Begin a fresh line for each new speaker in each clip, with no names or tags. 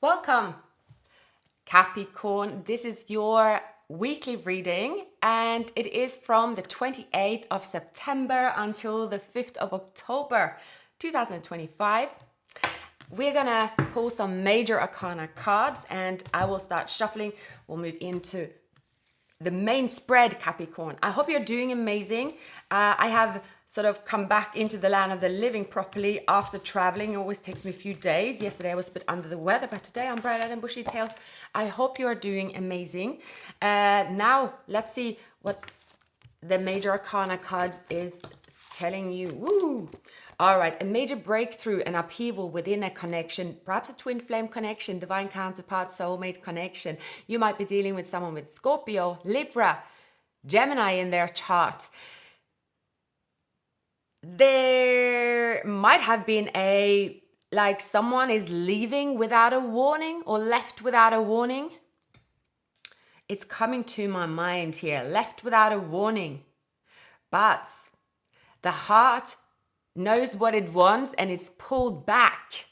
Welcome, Capricorn. This is your weekly reading, and it is from the 28th of September until the 5th of October 2025. We're gonna pull some major arcana cards, and I will start shuffling. We'll move into the main spread, Capricorn. I hope you're doing amazing. I have sort of come back into the land of the living properly after traveling. It always takes me a few days. Yesterday I was a bit under the weather, but today I'm bright-eyed and bushy-tailed. I hope you are doing amazing. Now let's see what the major arcana cards is telling you. Woo! All right, a major breakthrough and upheaval within a connection, perhaps a twin flame connection, divine counterpart, soulmate connection. You might be dealing with someone with Scorpio, Libra, Gemini in their chart. There might have been someone is leaving without a warning or left without a warning. It's coming to my mind here, left without a warning. But the heart knows what it wants and it's pulled back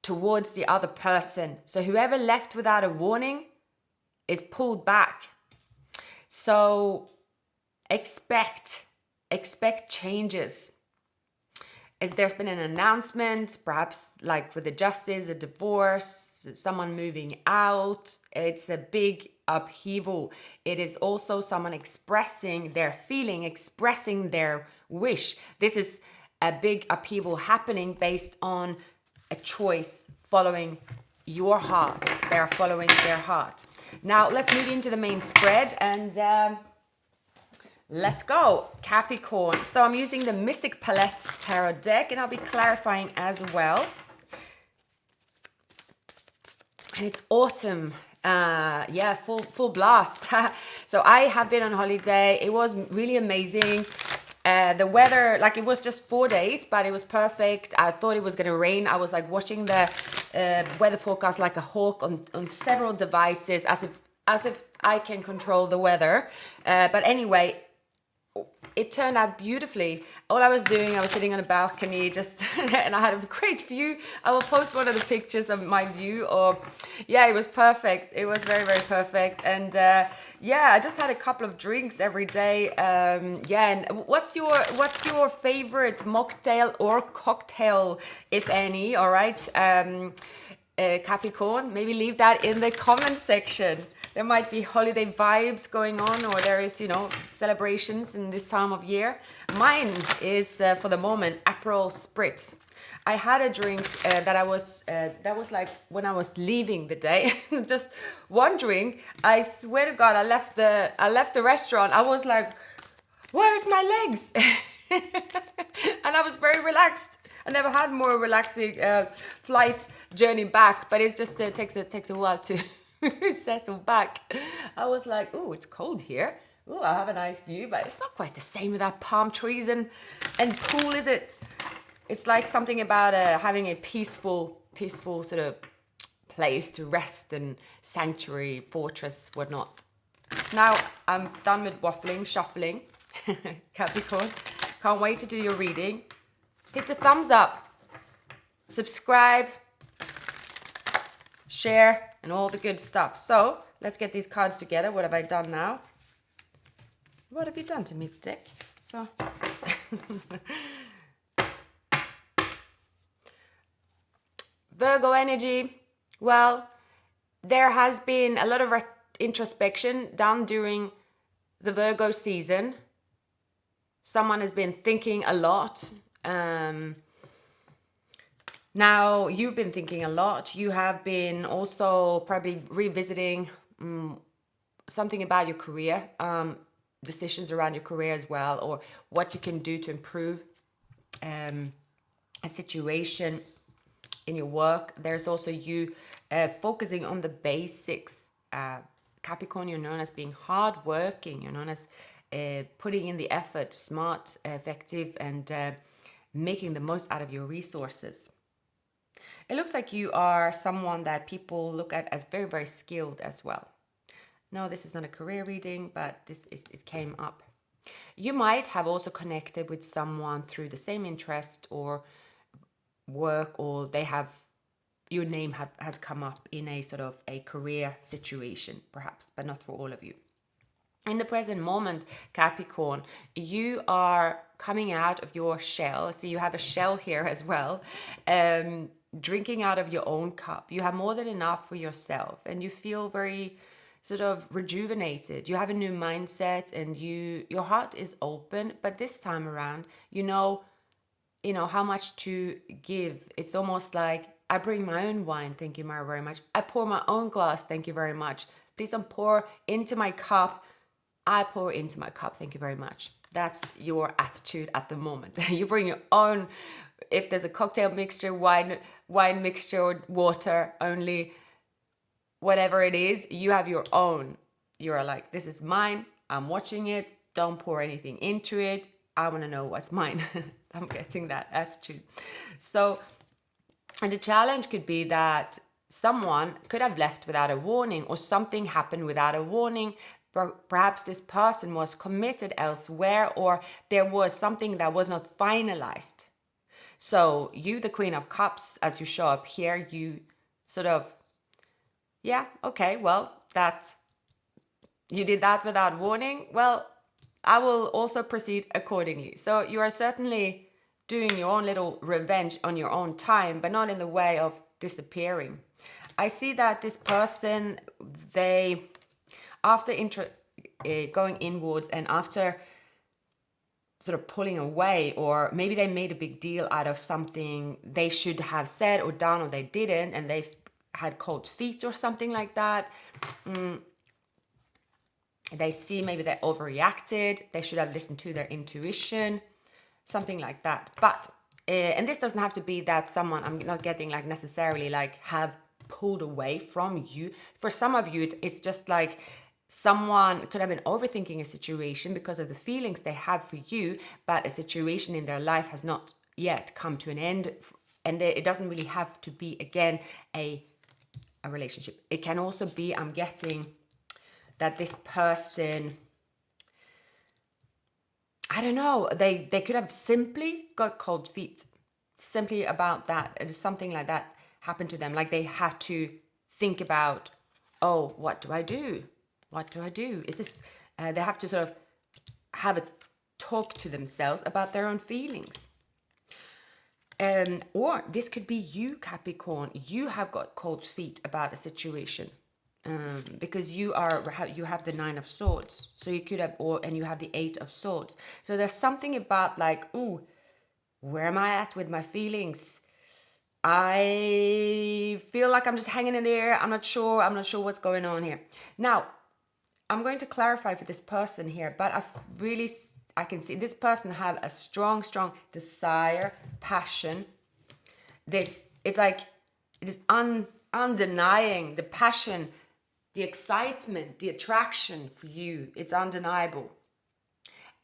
towards the other person. So whoever left without a warning is pulled back. So expect changes. If there's been an announcement, perhaps like with the justice, a divorce, someone moving out, it's a big upheaval. It is also someone expressing their feeling, expressing their wish. This is a big upheaval happening based on a choice following your heart. They are following their heart. Now let's move into the main spread and let's go, Capricorn. So I'm using the Mystic Palette Tarot deck and I'll be clarifying as well. And it's autumn. Full blast. So I have been on holiday. It was really amazing. The weather, it was just 4 days, but it was perfect. I thought it was going to rain. I was watching the weather forecast like a hawk on several devices, as if I can control the weather. But anyway, it turned out beautifully. All I was doing, I was sitting on a balcony and I had a great view. I will post one of the pictures of my view. It was perfect. It was very, very perfect. And I just had a couple of drinks every day. And what's your favorite mocktail or cocktail, if any? All right, Capricorn, maybe leave that in the comment section. There might be holiday vibes going on, or there is, celebrations in this time of year. Mine is, for the moment, Aperol Spritz. I had a drink that was like when I was leaving the day. Just one drink. I swear to God, I left the restaurant. I was like, where's my legs? And I was very relaxed. I never had more relaxing flight journey back, but it just takes a while to settle back. I was like, oh, it's cold here. Oh, I have a nice view, but it's not quite the same without palm trees and pool, is it? It's like something about having a peaceful sort of place to rest and sanctuary, fortress, whatnot. Now I'm done with waffling, shuffling. Capricorn, can't wait to do your reading. Hit the thumbs up, subscribe, share, and all the good stuff. So let's get these cards together. What have I done now? What have you done to me, Dick? So Virgo energy. Well, there has been a lot of introspection done during the Virgo season. Someone has been thinking a lot. Now you've been thinking a lot. You have been also probably revisiting something about your career, decisions around your career as well, or what you can do to improve a situation in your work. There's also you focusing on the basics. Capricorn, you're known as being hardworking. You're known as putting in the effort, smart, effective, and making the most out of your resources. It looks like you are someone that people look at as very, very skilled as well. No, this is not a career reading, but it came up. You might have also connected with someone through the same interest or work, or they have your name has come up in a sort of a career situation, perhaps, but not for all of you. In the present moment, Capricorn, you are coming out of your shell. So you have a shell here as well, drinking out of your own cup. You have more than enough for yourself, and you feel very sort of rejuvenated. You have a new mindset, and your heart is open. But this time around, you know how much to give. It's almost like, I bring my own wine, thank you very much. I pour my own glass, thank you very much. Please don't pour into my cup. I pour into my cup, thank you very much. That's your attitude at the moment. You bring your own, if there's a cocktail mixture, wine mixture, or water only, whatever it is, you have your own. You're like, this is mine, I'm watching it, don't pour anything into it. I want to know what's mine. I'm getting that attitude. So, and the challenge could be that someone could have left without a warning, or something happened without a warning. Perhaps this person was committed elsewhere, or there was something that was not finalized. So you, the Queen of Cups, as you show up here, you sort of, yeah, okay, well, you did that without warning. Well, I will also proceed accordingly. So you are certainly doing your own little revenge on your own time, but not in the way of disappearing. I see that this person, after going inwards and after sort of pulling away, or maybe they made a big deal out of something they should have said or done, or they didn't, and they had cold feet or something like that. They see maybe they overreacted. They should have listened to their intuition, something like that. But, and this doesn't have to be that someone, I'm not getting like necessarily like have pulled away from you. For some of you, it's just like someone could have been overthinking a situation because of the feelings they have for you, but a situation in their life has not yet come to an end. And it doesn't really have to be, again, a relationship. It can also be, I'm getting that this person, I don't know, they could have simply got cold feet, simply about that. It is something like that happened to them. Like they had to think about, oh, what do I do? What do I do? Is this, they have to sort of have a talk to themselves about their own feelings. Or this could be you, Capricorn. You have got cold feet about a situation. Because you have the 9 of Swords, so you could have, and you have the 8 of Swords. So there's something about like, ooh, where am I at with my feelings? I feel like I'm just hanging in there. I'm not sure what's going on here. Now, I'm going to clarify for this person here, but I can see this person have a strong desire, passion. This is like, it is undenying the passion, the excitement, the attraction for you. It's undeniable.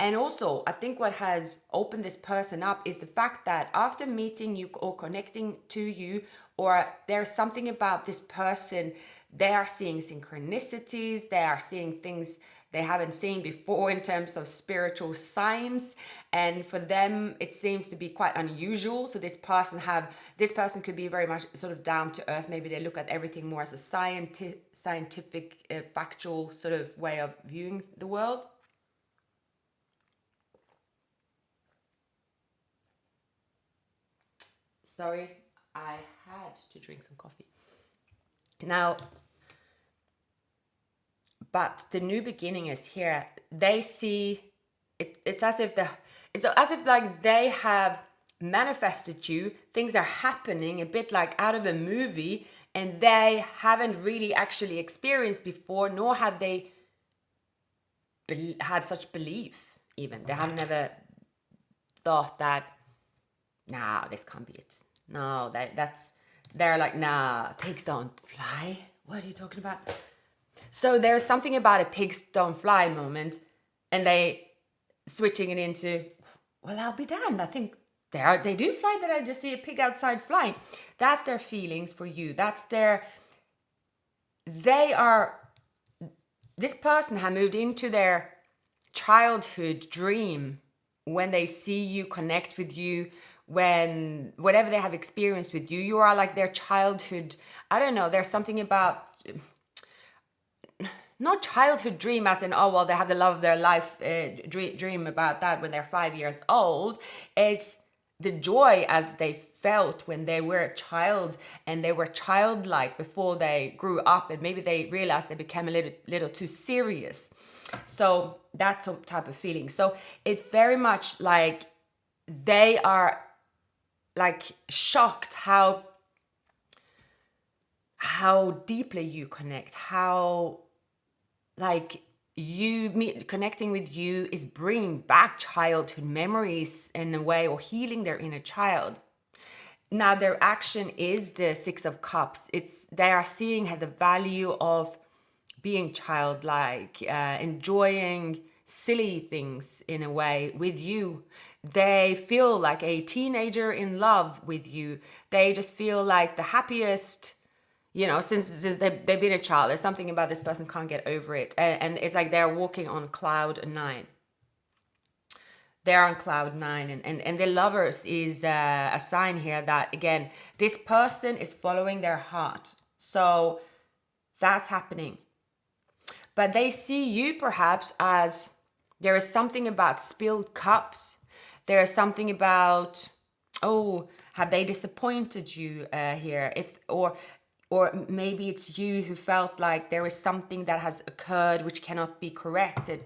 And also, I think what has opened this person up is the fact that after meeting you or connecting to you, or there's something about this person, they are seeing synchronicities, they are seeing things they haven't seen before in terms of spiritual signs, and for them it seems to be quite unusual. So this person could be very much sort of down to earth. Maybe they look at everything more as a scientific, factual sort of way of viewing the world. Sorry, I had to drink some coffee. Now, but the new beginning is here. They see it, it's as if like they have manifested you. Things are happening a bit like out of a movie, and they haven't really actually experienced before, nor have they had such belief. Even they have never thought that, nah, this can't be it. No, they're like, nah, pigs don't fly. What are you talking about? So there's something about a pigs don't fly moment, and they switching it into, well, I'll be damned. I think they do fly. That I just see a pig outside flying. That's their feelings for you. This person have moved into their childhood dream when they see you, connect with you, when whatever they have experienced with you, you are like their childhood. I don't know, there's something about, not childhood dream as in, oh well, they have the love of their life, dream about that when they're 5 years old. It's the joy as they felt when they were a child, and they were childlike before they grew up, and maybe they realized they became a little too serious. So that type of feeling. So it's very much like they are like shocked how deeply you connect, how like connecting with you is bringing back childhood memories in a way, or healing their inner child. Now their action is the Six of Cups. They are seeing the value of being childlike, enjoying silly things in a way with you. They feel like a teenager in love with you. They just feel like the happiest, since they've been a child. There's something about this person can't get over it. And it's like they're walking on cloud 9. They're on cloud 9. And the lovers is a sign here that, again, this person is following their heart. So that's happening. But they see you perhaps as, there is something about spilled cups. There is something about, oh, have they disappointed you here? Or maybe it's you who felt like there is something that has occurred which cannot be corrected.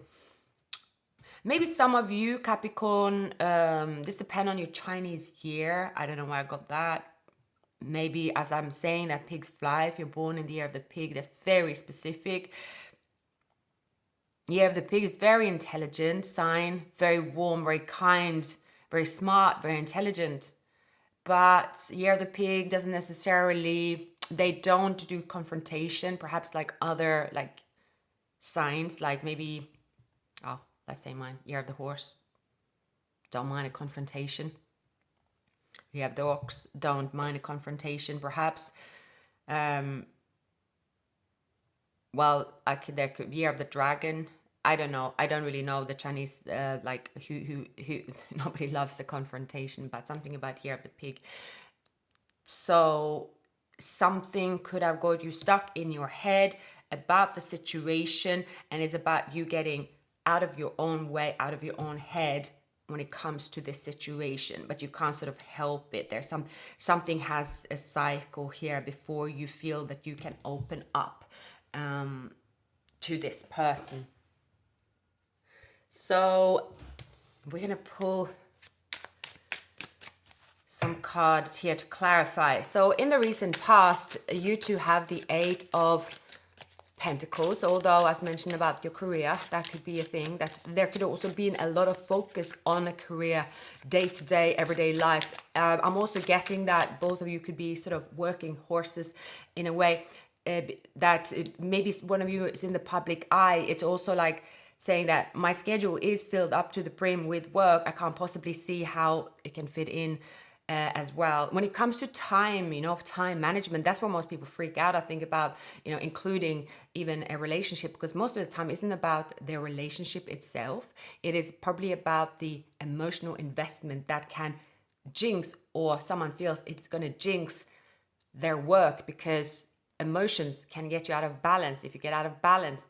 Maybe some of you, Capricorn, this depends on your Chinese year. I don't know why I got that. Maybe as I'm saying that pigs fly, if you're born in the year of the pig, that's very specific. Year of the pig is very intelligent sign, very warm, very kind, very smart, very intelligent. But year of the pig doesn't necessarily, they don't do confrontation, perhaps like other like signs, like maybe, let's say mine, year of the horse, don't mind a confrontation. You have the ox, don't mind a confrontation, perhaps. Well, there could year of the dragon. I don't know. I don't really know the Chinese, like who nobody loves the confrontation, but something about year of the pig. So something could have got you stuck in your head about the situation, and is about you getting out of your own way, out of your own head when it comes to this situation, but you can't sort of help it. There's something has a cycle here before you feel that you can open up to this person. So we're gonna pull some cards here to clarify. So in the recent past, you two have the 8 of Pentacles, although as mentioned about your career, that could be a thing, that there could also be a lot of focus on a career, day-to-day, everyday life. I'm also getting that both of you could be sort of working horses in a way, that maybe one of you is in the public eye. It's also like saying that my schedule is filled up to the brim with work. I can't possibly see how it can fit in as well. When it comes to time, time management, that's where most people freak out, I think, about, including even a relationship, because most of the time isn't about their relationship itself. It is probably about the emotional investment that can jinx, or someone feels it's going to jinx their work, because emotions can get you out of balance. If you get out of balance,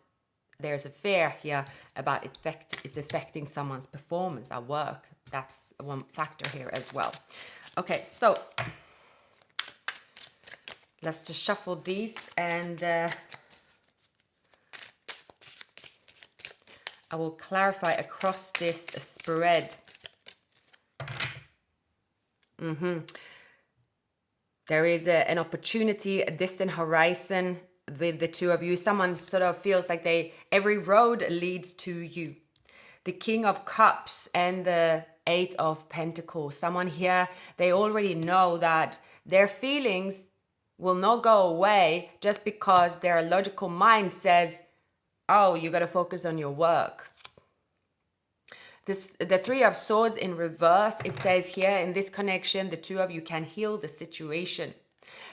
there's a fear here about it's affecting someone's performance at work. That's one factor here as well. Okay, so let's just shuffle these, and I will clarify across this spread. There is an opportunity, a distant horizon with the two of you. Someone sort of feels like every road leads to you. The King of Cups and the 8 of Pentacles. Someone here, they already know that their feelings will not go away just because their logical mind says, oh, you got to focus on your work. The 3 of Swords in reverse, it says here in this connection, the two of you can heal the situation.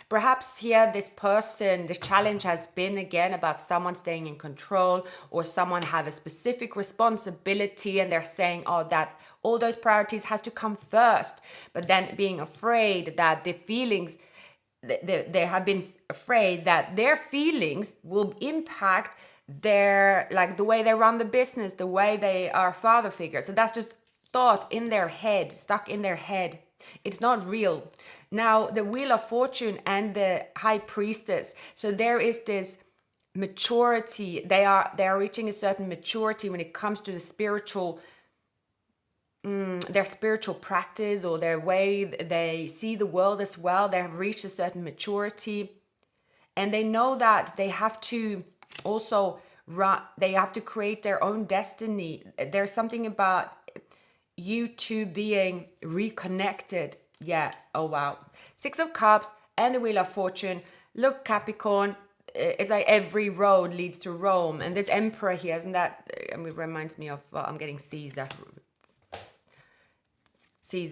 Perhaps here this person, the challenge has been again about someone staying in control, or someone have a specific responsibility and they're saying, oh, that all those priorities has to come first, but then being afraid that the feelings, they have been afraid that their feelings will impact their, like the way they run the business, the way they are father figures. So that's just thoughts in their head, stuck in their head. It's not real. Now, the Wheel of Fortune and the High Priestess. So there is this maturity. They are reaching a certain maturity when it comes to the spiritual, their spiritual practice, or their way they see the world as well. They have reached a certain maturity, and they know that they have to also they have to create their own destiny. There's something about you two being reconnected. Yeah. Oh wow. Six of Cups and the Wheel of Fortune. Look, Capricorn, it's like every road leads to Rome, and this Emperor here, isn't that? I mean, reminds me of I'm getting Caesar,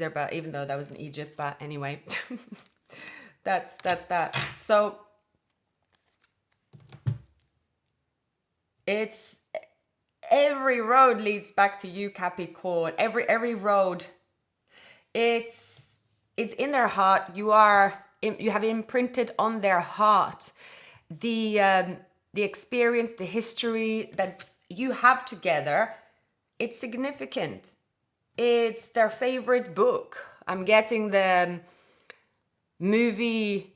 but even though that was in Egypt, but anyway, that's that. So it's every road leads back to you, Capricorn. Every road, it's in their heart. You have imprinted on their heart the experience, the history that you have together. It's significant. It's their favorite book. I'm getting the movie,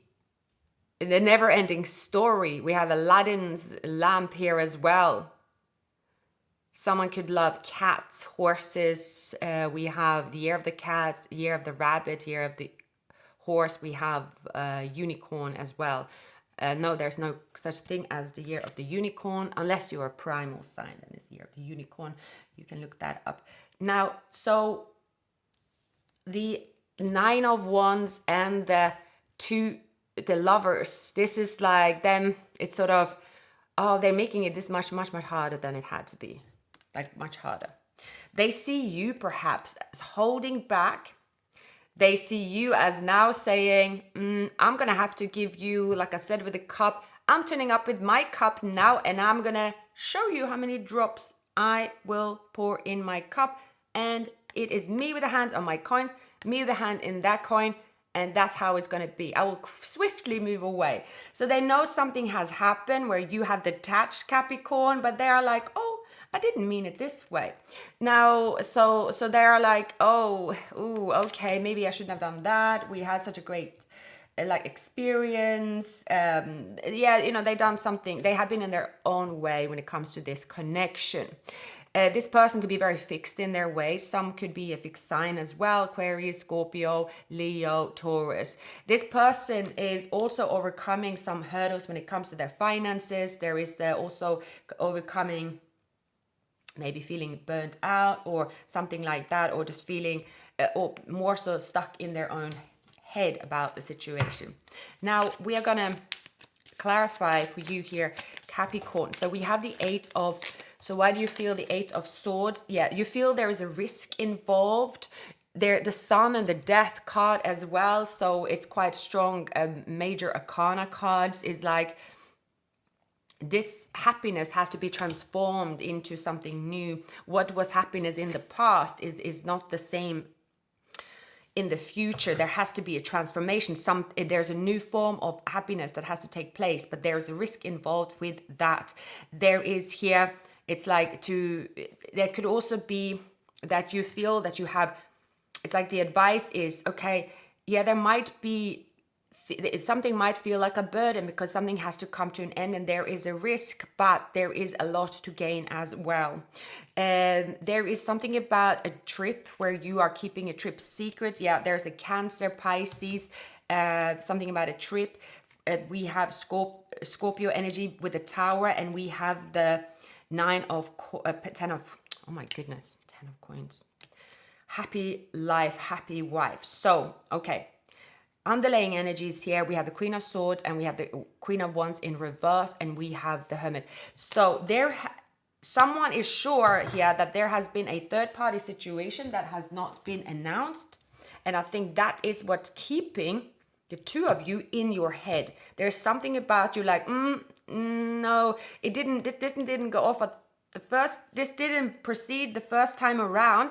The Never Ending Story. We have Aladdin's lamp here as well. Someone could love cats, horses. We have the Year of the Cat, Year of the Rabbit, Year of the Horse. We have unicorn as well. No, there's no such thing as the Year of the Unicorn, unless you're a primal sign, then it's Year of the Unicorn. You can look that up. Now, so the Nine of Wands and the Lovers, this is like them, it's sort of, oh, they're making it this much harder than it had to be. Like much harder. They see you perhaps as holding back. They see you as now saying, I'm going to have to give you, like I said with the cup, I'm turning up with my cup now, and I'm going to show you how many drops I will pour in my cup. And it is me with the hands on my coins, me with the hand in that coin, and that's how it's going to be. I will swiftly move away. So they know something has happened where you have detached, Capricorn, but they are like, oh, I didn't mean it this way. Now, so they are like, oh, ooh, okay, maybe I shouldn't have done that. We had such a great experience. Yeah, they done something. They have been in their own way when it comes to this connection. This person could be very fixed in their ways. Some could be a fixed sign as well. Aquarius, Scorpio, Leo, Taurus. This person is also overcoming some hurdles when it comes to their finances. There is also overcoming, maybe feeling burnt out or something like that, or just feeling or more so stuck in their own head about the situation. Now, we are going to clarify for you here, Capricorn. So we have the so why do you feel the Eight of Swords? Yeah, you feel there is a risk involved. There, the Sun and the Death card as well. So it's quite strong. Major Arcana cards is like, this happiness has to be transformed into something new. What was happiness in the past is not the same in the future. There has to be a transformation. There's a new form of happiness that has to take place, but there's a risk involved with that. There is here, it's like there could also be that you feel that you have, it's like the advice is, okay, yeah, there might be, something might feel like a burden because something has to come to an end and there is a risk, but there is a lot to gain as well. There is something about a trip where you are keeping a trip secret. Yeah, there's a Cancer, Pisces, something about a trip. We have Scorpio energy with the Tower, and we have the 10 of, oh my goodness, 10 of coins. Happy life, happy wife. So, okay. Underlying energies here, we have the Queen of Swords and we have the Queen of Wands in reverse, and we have the Hermit. So someone is sure here that there has been a third-party situation that has not been announced, and I think that is what's keeping the two of you in your head. There's something about you like, no, it didn't go off at the first, this didn't proceed the first time around.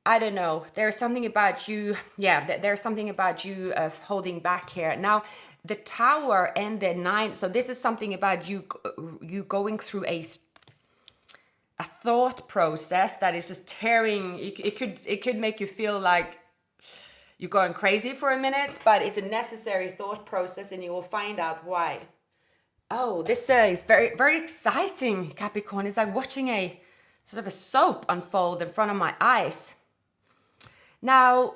I don't know. There's something about you. Yeah, there's something about you holding back here. Now, the Tower and the Nine. So this is something about you going through a thought process that is just tearing. It could make you feel like you're going crazy for a minute, but it's a necessary thought process, and you will find out why. Oh, this is very, very exciting, Capricorn. It's like watching a sort of a soap unfold in front of my eyes. Now,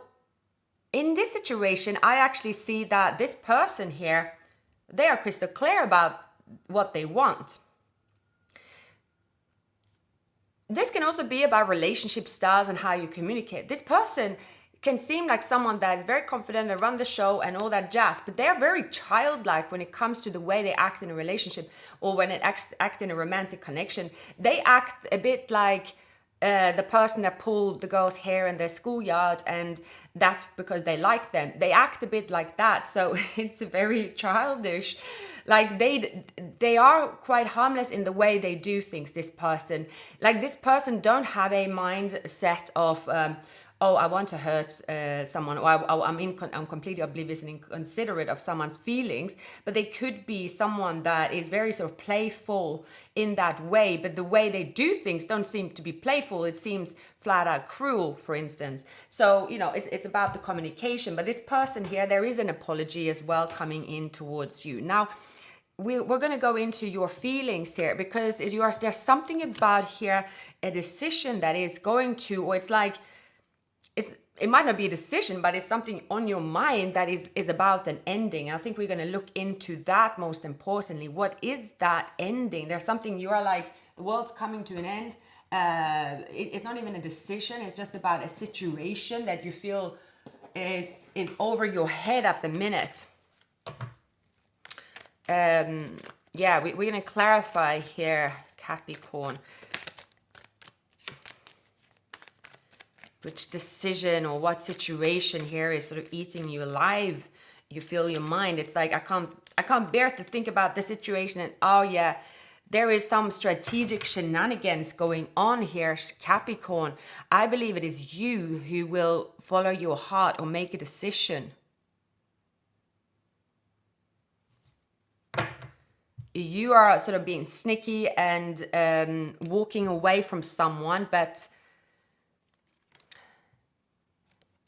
in this situation, I actually see that this person here, they are crystal clear about what they want. This can also be about relationship styles and how you communicate. This person can seem like someone that is very confident and run the show and all that jazz, but they're very childlike when it comes to the way they act in a relationship or when it act in a romantic connection. They act a bit like the person that pulled the girl's hair in their schoolyard, and that's because they like them. They act a bit like that, so it's very childish. Like they are quite harmless in the way they do things. This person, like this person, don't have a mindset of oh, I want to hurt someone, or I'm completely oblivious and inconsiderate of someone's feelings. But they could be someone that is very sort of playful in that way, but the way they do things don't seem to be playful. It seems flat out cruel, for instance. So, you know, it's about the communication. But this person here, there is an apology as well coming in towards you. Now, we're going to go into your feelings here, because there's something about here, a decision that is going to, or it's like, it might not be a decision, but it's something on your mind that is about an ending. And I think we're going to look into that most importantly. What is that ending? There's something you are like, the world's coming to an end. It's not even a decision. It's just about a situation that you feel is over your head at the minute. Yeah, we're going to clarify here, Capricorn. Which decision or what situation here is sort of eating you alive? You feel your mind. It's like, I can't bear to think about the situation, and oh yeah, there is some strategic shenanigans going on here, Capricorn. I believe it is you who will follow your heart or make a decision. You are sort of being sneaky and walking away from someone, but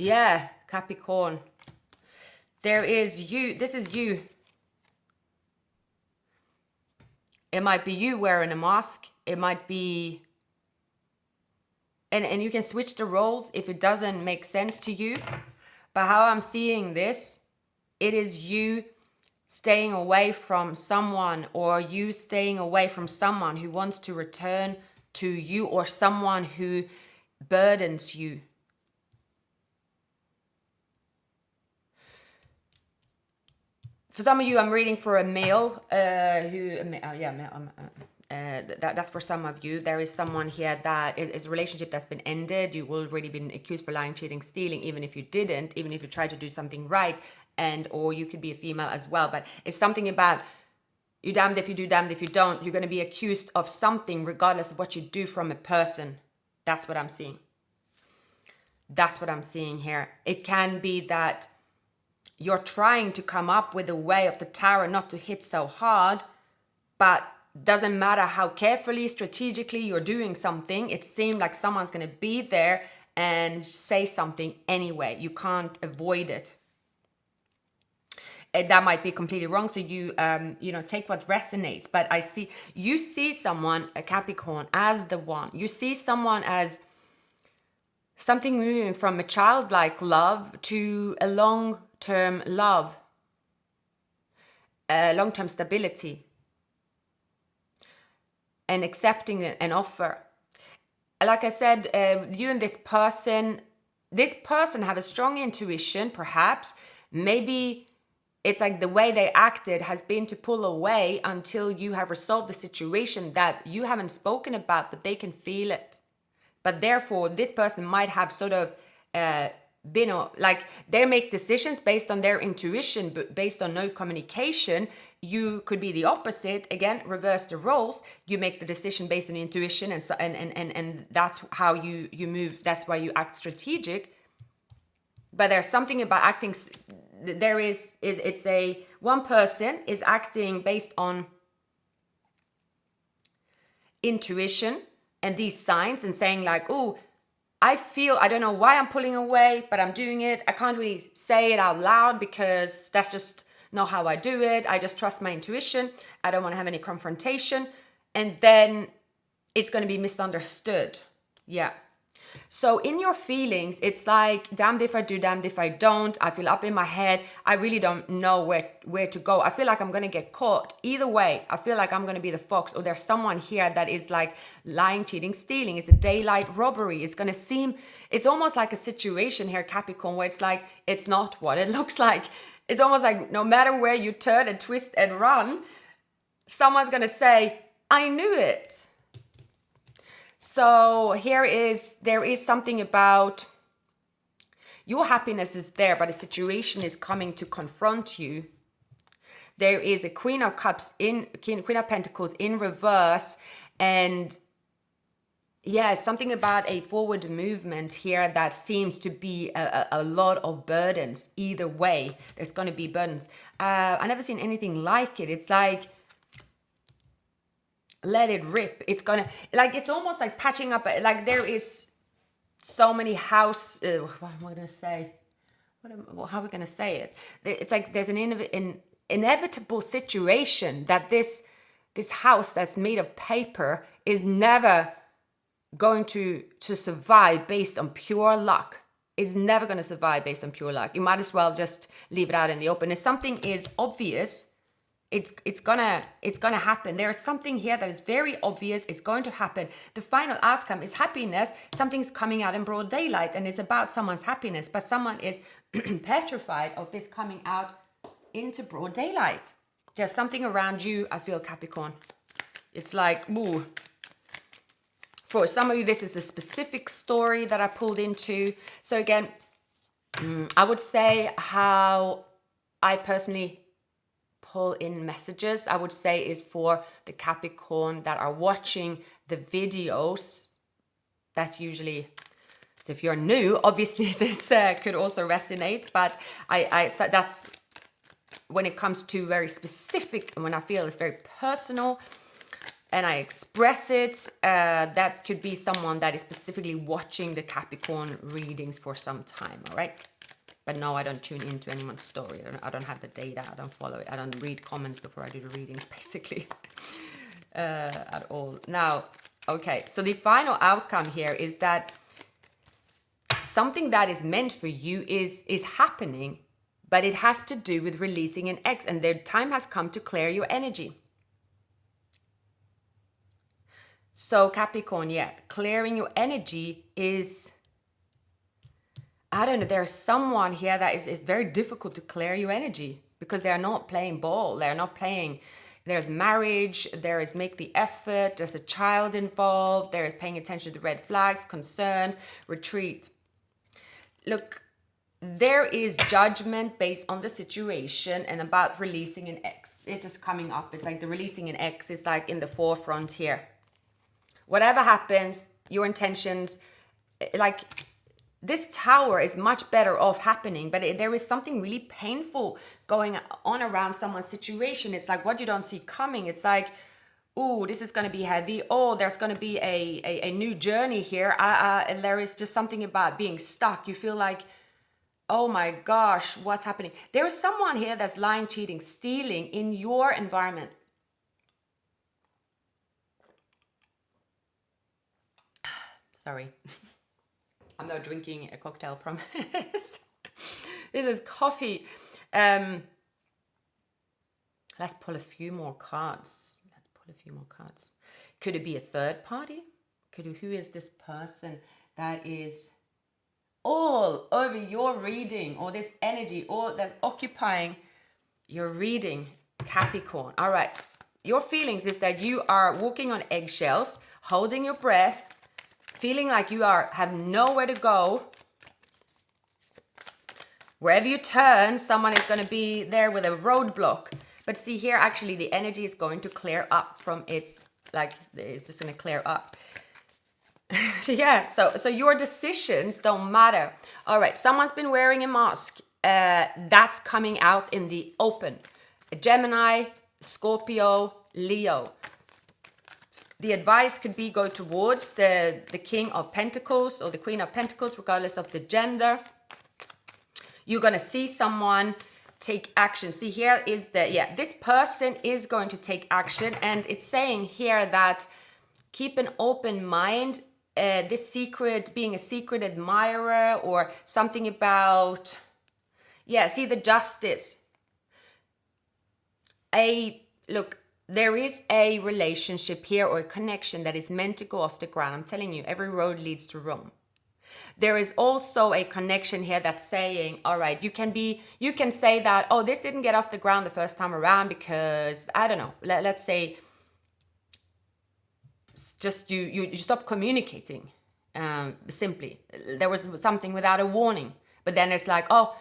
yeah, Capricorn, there is you. This is you. It might be you wearing a mask. It might be, and you can switch the roles if it doesn't make sense to you. But how I'm seeing this, it is you staying away from someone, or you staying away from someone who wants to return to you, or someone who burdens you. For some of you, I'm reading for a male that's for some of you. There is someone here that is a relationship that's been ended. You've already been accused for lying, cheating, stealing, even if you didn't, even if you tried to do something right, or you could be a female as well. But it's something about you damned if you do, damned if you don't. You're going to be accused of something regardless of what you do from a person. That's what I'm seeing. That's what I'm seeing here. It can be that you're trying to come up with a way of the Tower not to hit so hard, but doesn't matter how carefully, strategically you're doing something, it seems like someone's going to be there and say something anyway. You can't avoid it. And that might be completely wrong, so you take what resonates. But you see someone, a Capricorn, as the one. You see someone as something moving from a childlike love to a long-term love, long-term stability, and accepting an offer. Like I said, you and this person have a strong intuition, perhaps. Maybe it's like the way they acted has been to pull away until you have resolved the situation that you haven't spoken about, but they can feel it. But therefore, this person might have sort of been like they make decisions based on their intuition, but based on no communication. You could be the opposite, again, reverse the roles. You make the decision based on intuition, and so and that's how you move. That's why you act strategic. But there's something about acting. It's a one person is acting based on intuition and these signs and saying like, oh, I don't know why I'm pulling away, but I'm doing it. I can't really say it out loud because that's just not how I do it. I just trust my intuition. I don't want to have any confrontation. And then it's going to be misunderstood. Yeah. So in your feelings, it's like, damned if I do, damned if I don't. I feel up in my head. I really don't know where to go. I feel like I'm going to get caught. Either way, I feel like I'm going to be the fox, or there's someone here that is like lying, cheating, stealing. It's a daylight robbery. It's going to seem, it's almost like a situation here, Capricorn, where it's like, it's not what it looks like. It's almost like no matter where you turn and twist and run, someone's going to say, I knew it. So there is something about your happiness is there, but a situation is coming to confront you. There is a Queen of Pentacles in reverse, and yeah, something about a forward movement here that seems to be a lot of burdens. Either way, there's going to be burdens. I've never seen anything like it. It's like, let it rip. It's gonna, like, it's almost like patching up, like there is so many what am I gonna say, how are we gonna say it? It's like there's an inevitable situation that this house that's made of paper is never going to survive based on pure luck. It's never going to survive based on pure luck. You might as well just leave it out in the open. If something is obvious, it's gonna happen. There is something here that is very obvious. It's going to happen. The final outcome is happiness. Something's coming out in broad daylight, and it's about someone's happiness. But someone is petrified of this coming out into broad daylight. There's something around you, I feel, Capricorn. It's like, ooh. For some of you, this is a specific story that I pulled into. So again, I would say how I personally pull in messages, I would say, is for the Capricorn that are watching the videos. That's usually, so if you're new, obviously this could also resonate, but so that's when it comes to very specific, and when I feel it's very personal and I express it, that could be someone that is specifically watching the Capricorn readings for some time, all right? But no, I don't tune into anyone's story. I don't have the data. I don't follow it. I don't read comments before I do the readings, basically, at all. Now, okay, so the final outcome here is that something that is meant for you is happening, but it has to do with releasing an ex, and the time has come to clear your energy. So Capricorn, yeah, clearing your energy is, I don't know, there's someone here that is very difficult to clear your energy because they're not playing ball. They're not playing, there's marriage, there is make the effort, there's a child involved, there is paying attention to red flags, concerns, retreat. Look, there is judgment based on the situation and about releasing an ex. It's just coming up. It's like the releasing an ex is like in the forefront here. Whatever happens, your intentions, like this tower is much better off happening, but there is something really painful going on around someone's situation. It's like what you don't see coming. It's like, oh, this is going to be heavy. Oh, there's going to be a new journey here. And there is just something about being stuck. You feel like, oh my gosh, what's happening? There is someone here that's lying, cheating, stealing in your environment. Sorry. I'm not drinking a cocktail, promise. This is coffee. Let's pull a few more cards. Could it be a third party? Who is this person that is all over your reading, or this energy, or that's occupying your reading, Capricorn? All right. Your feelings is that you are walking on eggshells, holding your breath, feeling like you have nowhere to go. Wherever you turn, someone is going to be there with a roadblock. But see here, actually, the energy is going to clear up from its, like, it's just going to clear up. Yeah, so your decisions don't matter. All right, someone's been wearing a mask. That's coming out in the open. Gemini, Scorpio, Leo. The advice could be go towards the King of Pentacles or the Queen of Pentacles, regardless of the gender. You're going to see someone take action. See, here is this person is going to take action. And it's saying here that keep an open mind. This secret, being a secret admirer or something about, see the justice. Look, there is a relationship here or a connection that is meant to go off the ground. I'm telling you, every road leads to Rome. There is also a connection here that's saying, all right, you can say that, oh, this didn't get off the ground the first time around because, I don't know, let's say, just you stop communicating. Simply, there was something without a warning, but then it's like, oh,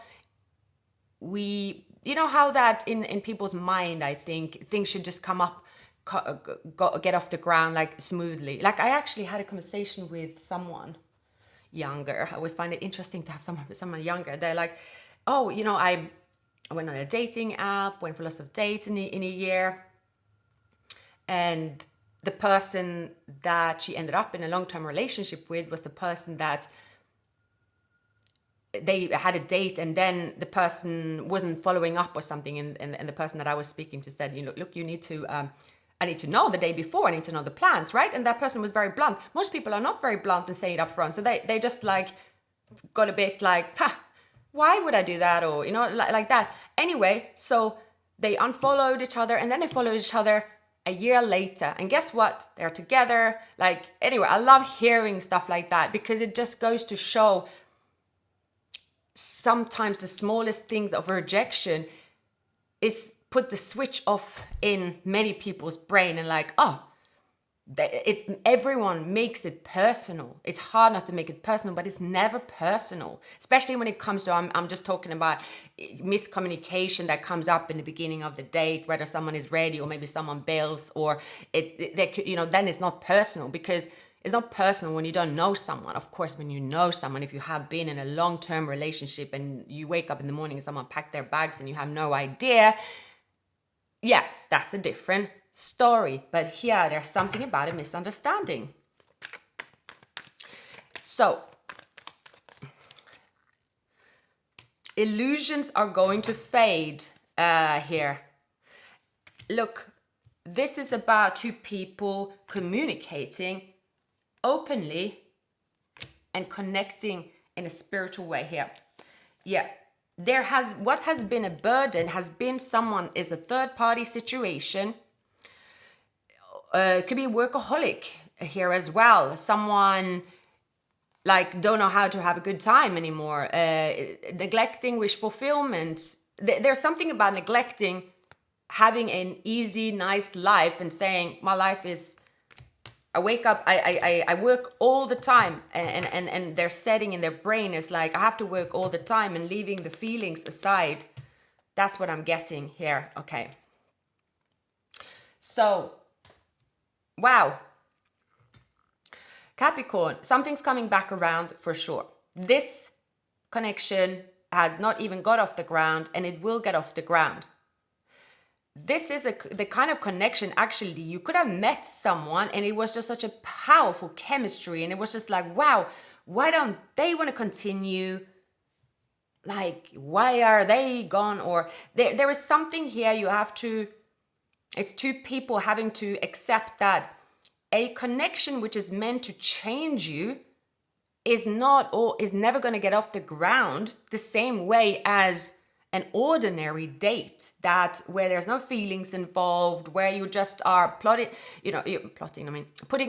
you know how that in people's mind, I think things should just come up, get off the ground like smoothly. Like I actually had a conversation with someone younger. I always find it interesting to have someone younger. They're like, oh, I went on a dating app, went for lots of dates in a year, and the person that she ended up in a long-term relationship with was the person that they had a date, and then the person wasn't following up or something, and the person that I was speaking to said, look, you need to, I need to know the day before, I need to know the plans, right? And that person was very blunt. Most people are not very blunt and say it up front, so they just like got a bit like, why would I do that? Or, like that. Anyway, so they unfollowed each other, and then they followed each other a year later, and guess what? They're together. Like, anyway, I love hearing stuff like that because it just goes to show sometimes the smallest things of rejection is put the switch off in many people's brain, and like, oh, everyone makes it personal. It's hard not to make it personal, but it's never personal, especially when it comes to, I'm just talking about miscommunication that comes up in the beginning of the date, whether someone is ready or maybe someone bails, or then it's not personal, because it's not personal when you don't know someone. Of course, when you know someone, if you have been in a long-term relationship and you wake up in the morning and someone packed their bags and you have no idea, yes, that's a different story. But here, there's something about a misunderstanding. So, illusions are going to fade here. Look, this is about two people communicating openly and connecting in a spiritual way here. Yeah. What has been a burden has been someone is a third party situation. Could be a workaholic here as well. Someone like don't know how to have a good time anymore. Neglecting wish fulfillment. There's something about neglecting having an easy, nice life and saying my life is, I wake up, I work all the time, and their setting in their brain is like, I have to work all the time, and leaving the feelings aside. That's what I'm getting here. Okay. So, wow. Capricorn, something's coming back around for sure. This connection has not even got off the ground, and it will get off the ground. This is the kind of connection, actually, you could have met someone and it was just such a powerful chemistry, and it was just like, wow, why don't they want to continue? Like, why are they gone? Or there is something here it's two people having to accept that a connection which is meant to change you is never going to get off the ground the same way as an ordinary date, that where there's no feelings involved, where you just are putting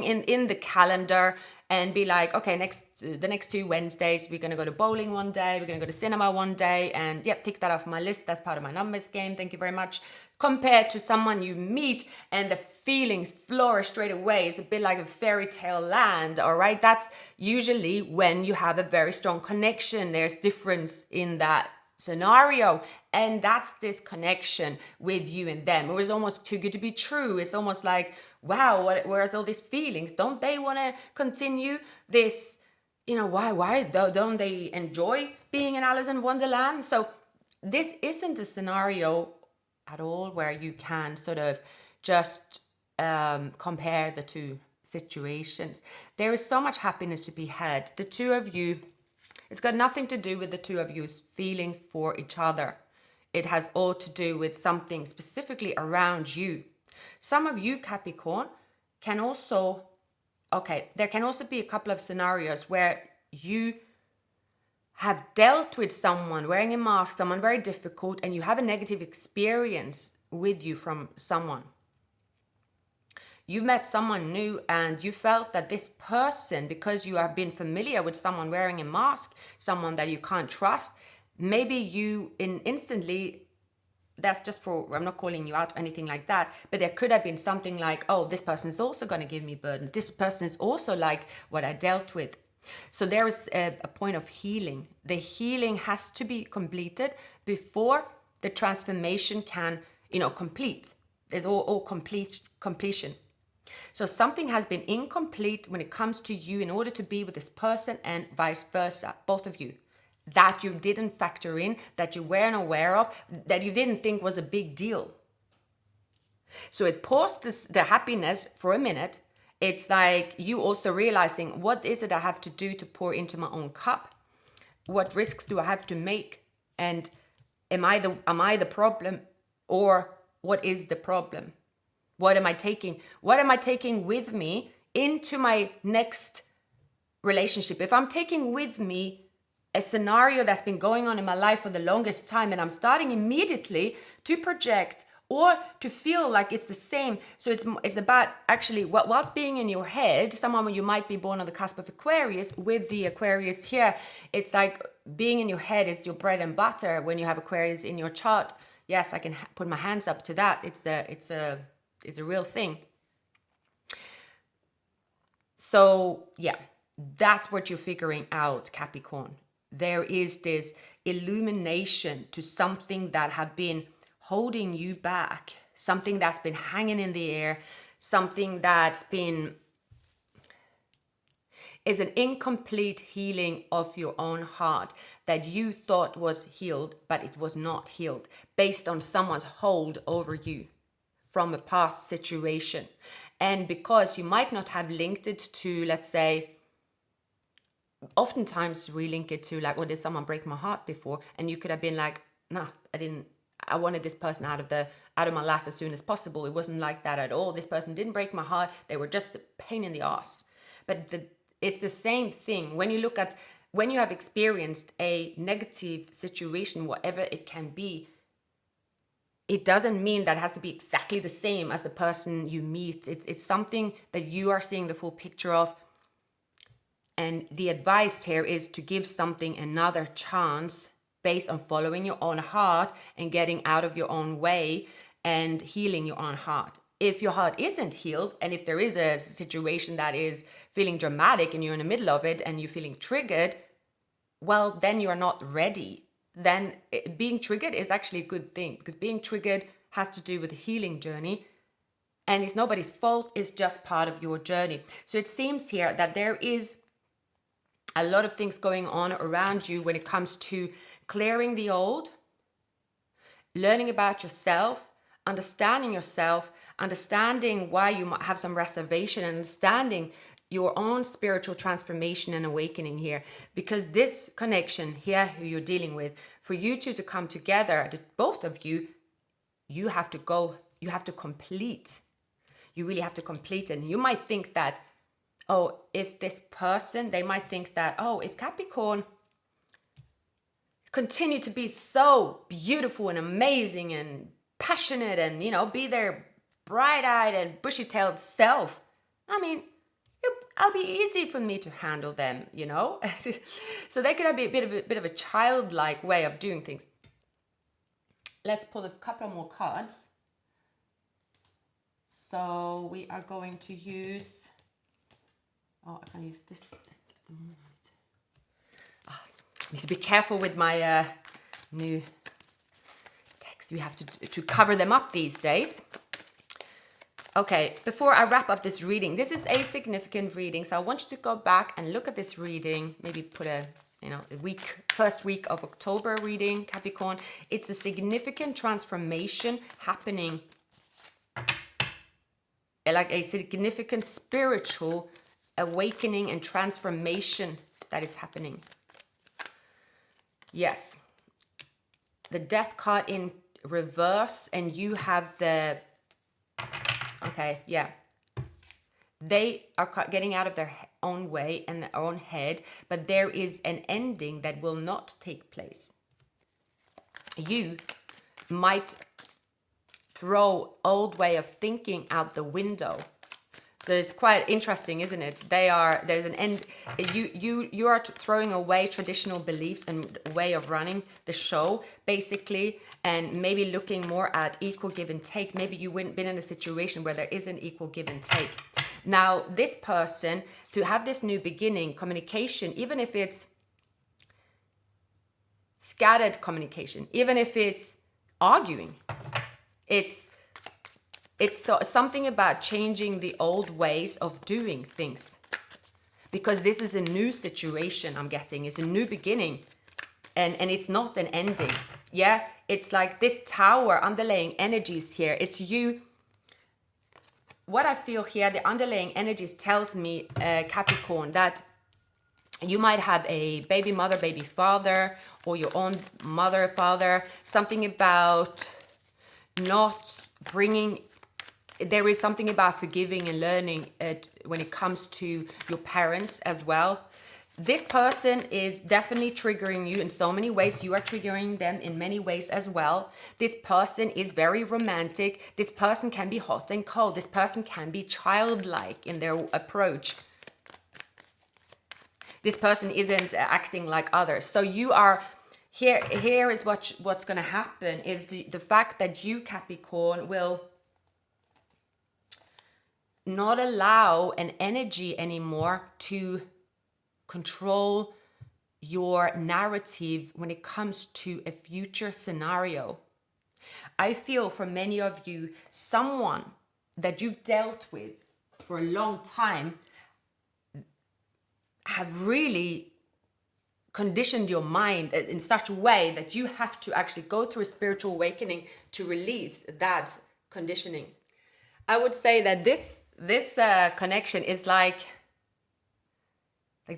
in the calendar and be like, okay, the next 2 Wednesdays, we're going to go to bowling one day, we're going to go to cinema one day, and tick that off my list. That's part of my numbers game. Thank you very much. Compared to someone you meet and the feelings flourish straight away. It's a bit like a fairy tale land, all right? That's usually when you have a very strong connection. There's difference in that scenario. And that's this connection with you and them. It was almost too good to be true. It's almost like, wow, where's all these feelings? Don't they want to continue this? Why don't they enjoy being in Alice in Wonderland? So this isn't a scenario at all where you can sort of just compare the two situations. There is so much happiness to be had. The two of you, it's got nothing to do with the two of you's feelings for each other. It has all to do with something specifically around you. Some of you, Capricorn, can also, there can also be a couple of scenarios where you have dealt with someone wearing a mask, someone very difficult, and you have a negative experience with you from someone. You met someone new and you felt that this person, because you have been familiar with someone wearing a mask, someone that you can't trust, maybe you instantly, that's just for, I'm not calling you out or anything like that, but there could have been something like, oh, this person is also going to give me burdens. This person is also like what I dealt with. So there is a point of healing. The healing has to be completed before the transformation can, complete. There's all completion. So something has been incomplete when it comes to you in order to be with this person, and vice versa, both of you, that you didn't factor in, that you weren't aware of, that you didn't think was a big deal. So it paused the happiness for a minute. It's like you also realizing, what is it I have to do to pour into my own cup? What risks do I have to make? And am I the problem, or what is the problem? What am I taking? What am I taking with me into my next relationship? If I'm taking with me a scenario that's been going on in my life for the longest time, and I'm starting immediately to project or to feel like it's the same. So it's about actually whilst being in your head, someone you might be born on the cusp of Aquarius, with the Aquarius here, it's like being in your head is your bread and butter when you have Aquarius in your chart. Yes, I can put my hands up to that. It's a real thing. So yeah, that's what you're figuring out, Capricorn. There is this illumination to something that have been holding you back, something that's been hanging in the air, something that's been is an incomplete healing of your own heart that you thought was healed, but it was not healed based on someone's hold over you from a past situation. And because you might not have linked it to, let's say, oftentimes we link it to like, oh, did someone break my heart before? And you could have been like, no, I didn't. I wanted this person out of my life as soon as possible. It wasn't like that at all. This person didn't break my heart. They were just a pain in the ass. But it's the same thing when you have experienced a negative situation, whatever it can be. It doesn't mean that it has to be exactly the same as the person you meet. It's something that you are seeing the full picture of. And the advice here is to give something another chance based on following your own heart and getting out of your own way and healing your own heart. If your heart isn't healed, and if there is a situation that is feeling dramatic and you're in the middle of it and you're feeling triggered, well, then you're not ready. Then being triggered is actually a good thing, because being triggered has to do with the healing journey, and it's nobody's fault. It's just part of your journey. So it seems here that there is a lot of things going on around you when it comes to clearing the old, learning about yourself, understanding why you might have some reservation, and understanding your own spiritual transformation and awakening here. Because this connection here, who you're dealing with, for you two to come together, both of you, you have to complete. You really have to complete it. And you might think that, oh, if this person, they might think that, oh, if Capricorn continue to be so beautiful and amazing and passionate and, be their bright-eyed and bushy-tailed self, I mean, it'll be easy for me to handle them, So they could have a bit of a childlike way of doing things. Let's pull a couple more cards. So we are going to use, I can use this at the moment. I need to be careful with my new text. We have to cover them up these days. Okay, before I wrap up this reading, this is a significant reading, so I want you to go back and look at this reading. Maybe put a first week of October reading, Capricorn. It's a significant transformation happening, like a significant spiritual awakening and transformation that is happening. Yes, the Death card in reverse, and you have the, okay, yeah, they are getting out of their own way and their own head, but there is an ending that will not take place. You might throw old way of thinking out the window. So it's quite interesting, isn't it? There's an end. You are throwing away traditional beliefs and way of running the show, basically, and maybe looking more at equal give and take. Maybe you wouldn't been in a situation where there is an equal give and take. Now, this person, to have this new beginning, communication, even if it's scattered communication, even if it's arguing, it's something about changing the old ways of doing things. Because this is a new situation I'm getting. It's a new beginning. And it's not an ending. Yeah, it's like this tower, underlying energies here. It's you. What I feel here, the underlying energies tells me, Capricorn, that you might have a baby mother, baby father, or your own mother, father. Something about not bringing... There is something about forgiving and learning when it comes to your parents as well. This person is definitely triggering you in so many ways. You are triggering them in many ways as well. This person is very romantic. This person can be hot and cold. This person can be childlike in their approach. This person isn't acting like others. So you are... Here is what's going to happen is the fact that you, Capricorn, will not allow an energy anymore to control your narrative when it comes to a future scenario. I feel for many of you, someone that you've dealt with for a long time have really conditioned your mind in such a way that you have to actually go through a spiritual awakening to release that conditioning. I would say that this connection is like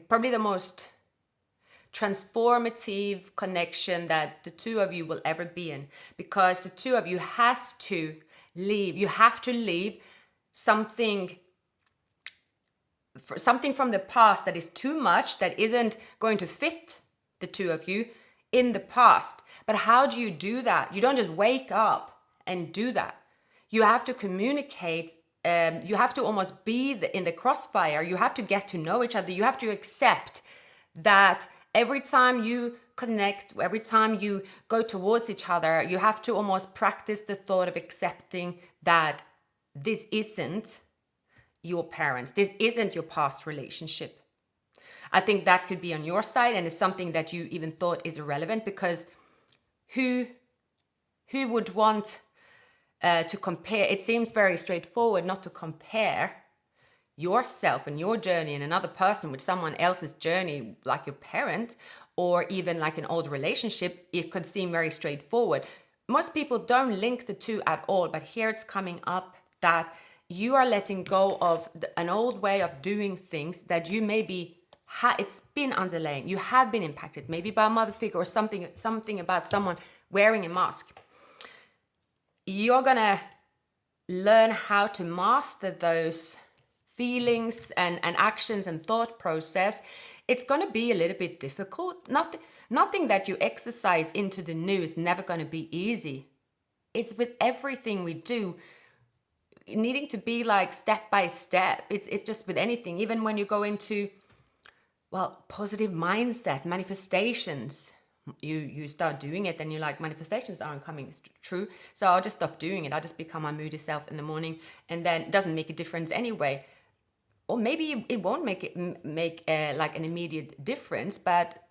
probably the most transformative connection that the two of you will ever be in, because the two of you has to leave. You have to leave something from the past that is too much, that isn't going to fit the two of you in the past. But how do you do that? You don't just wake up and do that. You have to communicate. You have to almost be in the crossfire. You have to get to know each other. You have to accept that every time you connect, every time you go towards each other, you have to almost practice the thought of accepting that this isn't your parents. This isn't your past relationship. I think that could be on your side, and it's something that you even thought is irrelevant, because who would want to compare? It seems very straightforward not to compare yourself and your journey and another person with someone else's journey, like your parent or even like an old relationship. It could seem very straightforward. Most people don't link the two at all, but here it's coming up that you are letting go of an old way of doing things that you maybe it's been underlying. You have been impacted maybe by a mother figure or something about someone wearing a mask. You're gonna learn how to master those feelings and actions and thought process. It's gonna be a little bit difficult. Nothing that you exercise into the new is never gonna be easy. It's with everything we do, needing to be like step by step. It's just with anything, even when you go into, well, positive mindset, manifestations, you start doing it, then you're like, manifestations aren't coming true, so I'll just stop doing it. I'll just become my moody self in the morning, and then it doesn't make a difference anyway. Or maybe it won't make like an immediate difference, but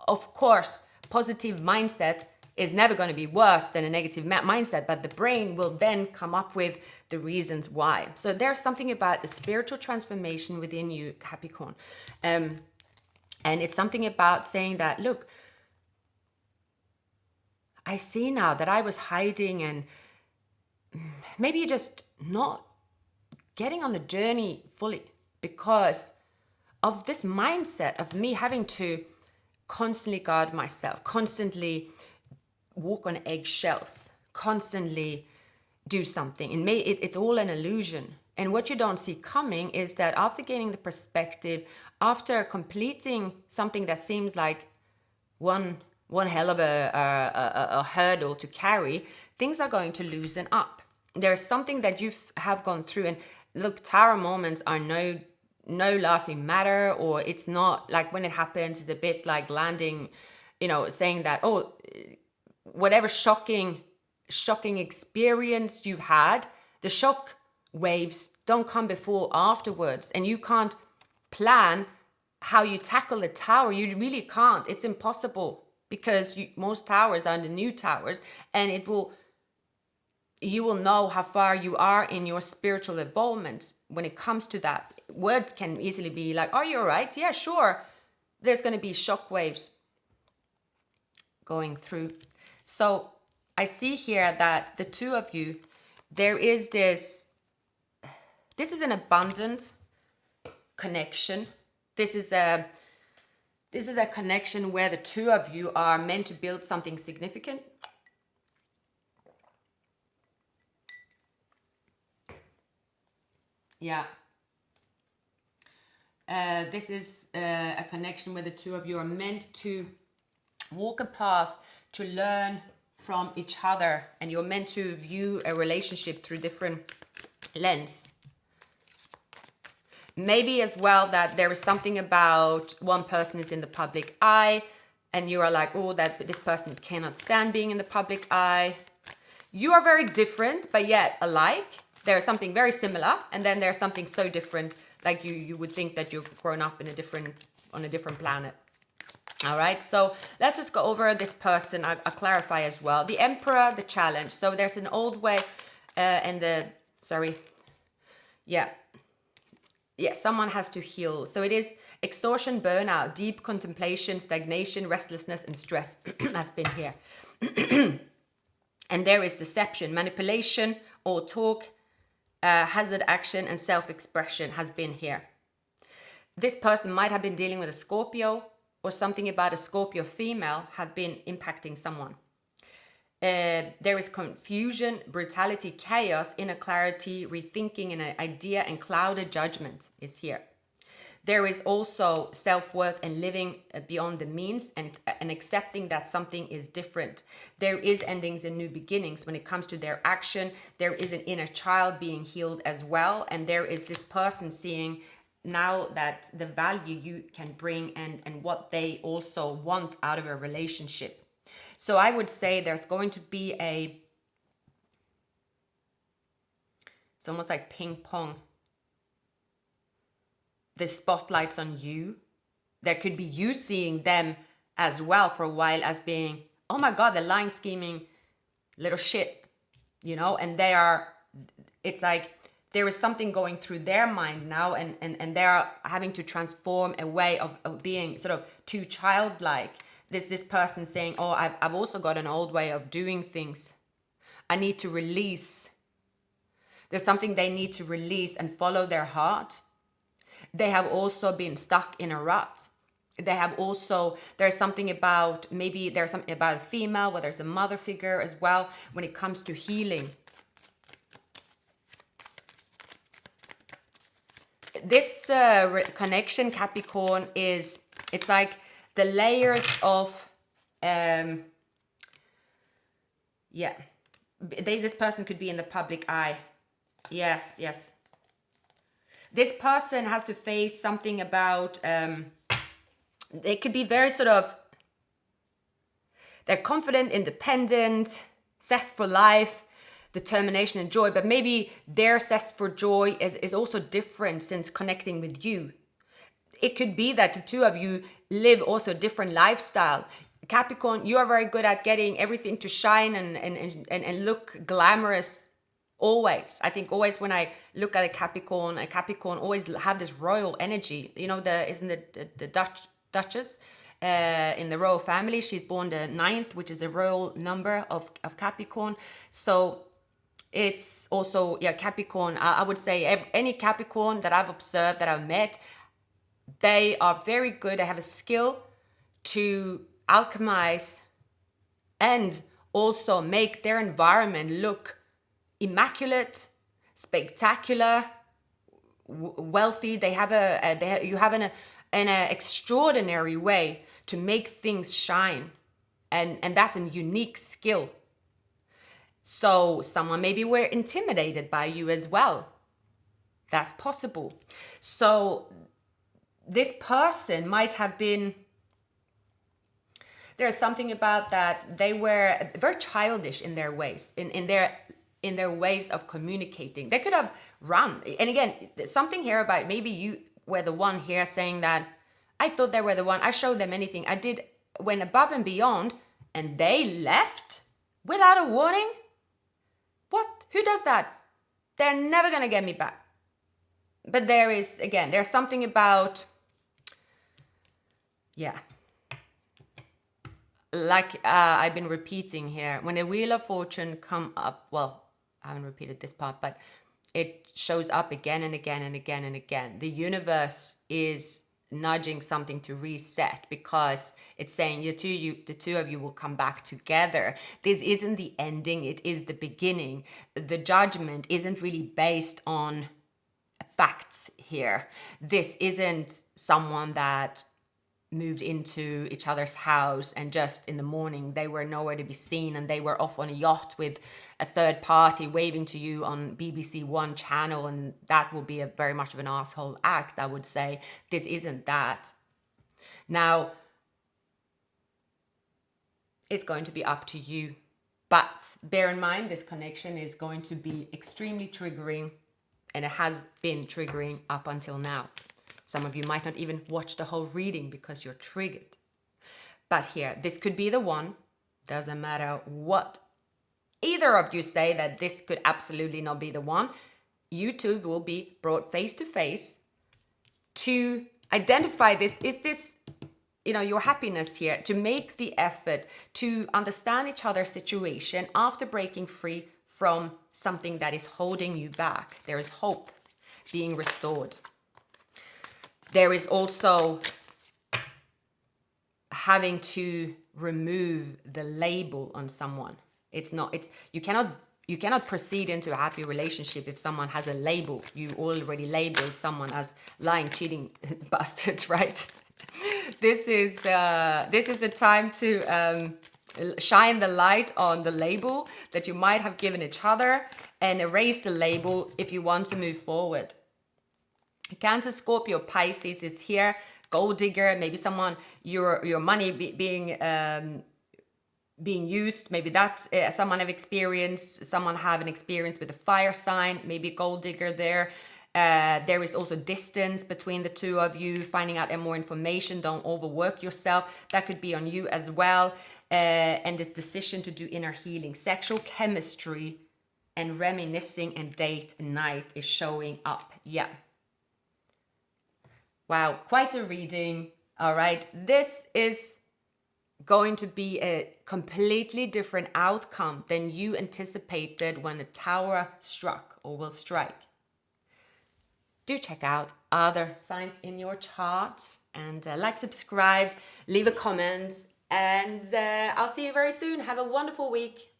of course, positive mindset is never going to be worse than a negative mindset, but the brain will then come up with the reasons why. So there's something about the spiritual transformation within you, Capricorn. And it's something about saying that, look, I see now that I was hiding and maybe just not getting on the journey fully because of this mindset of me having to constantly guard myself, constantly walk on eggshells, constantly do something. And it's all an illusion. And what you don't see coming is that after gaining the perspective, after completing something that seems like one hell of a hurdle to carry, things are going to loosen up. There's something that you have gone through. And look, tower moments are no laughing matter, or it's not like when it happens, it's a bit like landing, saying that, oh, whatever shocking experience you've had, the shock waves don't come before afterwards, and you can't plan how you tackle the tower. You really can't. It's impossible, because most towers are the new towers, and you will know how far you are in your spiritual involvement when it comes to that. Words can easily be like, are you all right? Yeah, sure. There's going to be shock waves going through. So I see here that the two of you, there is this is an abundant connection. This is a connection where the two of you are meant to build something significant. Yeah. This is a connection where the two of you are meant to walk a path, to learn from each other, and you're meant to view a relationship through different lens. Maybe as well that there is something about one person is in the public eye and you are like, oh, that this person cannot stand being in the public eye. You are very different, but yet alike. There's something very similar, and then there's something so different, like you would think that you've grown up on a different planet. All right, so let's just go over this person. I'll clarify as well. The Emperor, the challenge. So there's an old way someone has to heal. So it is exhaustion, burnout, deep contemplation, stagnation, restlessness, and stress has been here. And there is deception, manipulation, or talk, hazard action, and self-expression has been here. This person might have been dealing with a Scorpio, or something about a Scorpio female have been impacting someone. There is confusion, brutality, chaos, inner clarity, rethinking an idea, and clouded judgment is here. There is also self-worth and living beyond the means, and accepting that something is different. There is endings and new beginnings when it comes to their action. There is an inner child being healed as well. And there is this person seeing now that the value you can bring and what they also want out of a relationship. So I would say there's going to be it's almost like ping pong. The spotlight's on you. There could be you seeing them as well for a while as being, oh my God, they're lying, scheming little shit, and it's like there is something going through their mind now, and they're having to transform a way of being sort of too childlike. This person saying, oh, I've also got an old way of doing things. I need to release. There's something they need to release and follow their heart. They have also been stuck in a rut. There's something about a female, where there's a mother figure as well when it comes to healing. This connection, Capricorn, it's like the layers of, this person could be in the public eye. Yes. This person has to face something about, they could be very sort of, they're confident, independent, zest for life, determination and joy, but maybe their zest for joy is also different since connecting with you. It could be that the two of you live also a different lifestyle. Capricorn, you are very good at getting everything to shine and look glamorous always. I think always when I look at a Capricorn always have this royal energy. You know, isn't the Duchess in the royal family? She's born the 9th, which is a royal number of Capricorn. So it's also, yeah, Capricorn. I would say any Capricorn that I've observed, that I've met, they are very good. They have a skill to alchemize and also make their environment look immaculate, spectacular, wealthy. They have you have an extraordinary way to make things shine, and that's a unique skill. So someone maybe were intimidated by you as well. That's possible. So this person might have been, there's something about that they were very childish in their ways, in their ways of communicating. They could have run. And again, something here about maybe you were the one here saying that I thought they were the one. I showed them anything. Went above and beyond, and they left without a warning. What? Who does that? They're never going to get me back. But there's something about, yeah. Like I've been repeating here, when the Wheel of Fortune come up, well, I haven't repeated this part, but it shows up again and again and again and again. The universe is nudging something to reset, because it's saying the two of you will come back together. This isn't the ending, it is the beginning. The judgment isn't really based on facts here. This isn't someone that moved into each other's house and just in the morning they were nowhere to be seen and they were off on a yacht with a third party waving to you on BBC One channel, and that will be a very much of an asshole act, I would say. This isn't that. Now, it's going to be up to you, but bear in mind this connection is going to be extremely triggering, and it has been triggering up until now. Some of you might not even watch the whole reading because you're triggered. But here, this could be the one. Doesn't matter what either of you say, that this could absolutely not be the one. You two will be brought face to face to identify this. Is this, your happiness here? To make the effort to understand each other's situation after breaking free from something that is holding you back. There is hope being restored. There is also having to remove the label on someone. You cannot proceed into a happy relationship if someone has a label. You already labeled someone as lying, cheating, bastard, right? This is a time to shine the light on the label that you might have given each other and erase the label if you want to move forward. Cancer, Scorpio, Pisces is here. Gold digger, maybe someone, your money being used. Maybe that's someone have an experience with a fire sign. Maybe gold digger there. There is also distance between the two of you. Finding out more information. Don't overwork yourself. That could be on you as well. And this decision to do inner healing, sexual chemistry, and reminiscing and date night is showing up. Yeah. Wow, quite a reading. All right, this is going to be a completely different outcome than you anticipated when the Tower struck or will strike. Do check out other signs in your chart and like, subscribe, leave a comment, and I'll see you very soon. Have a wonderful week.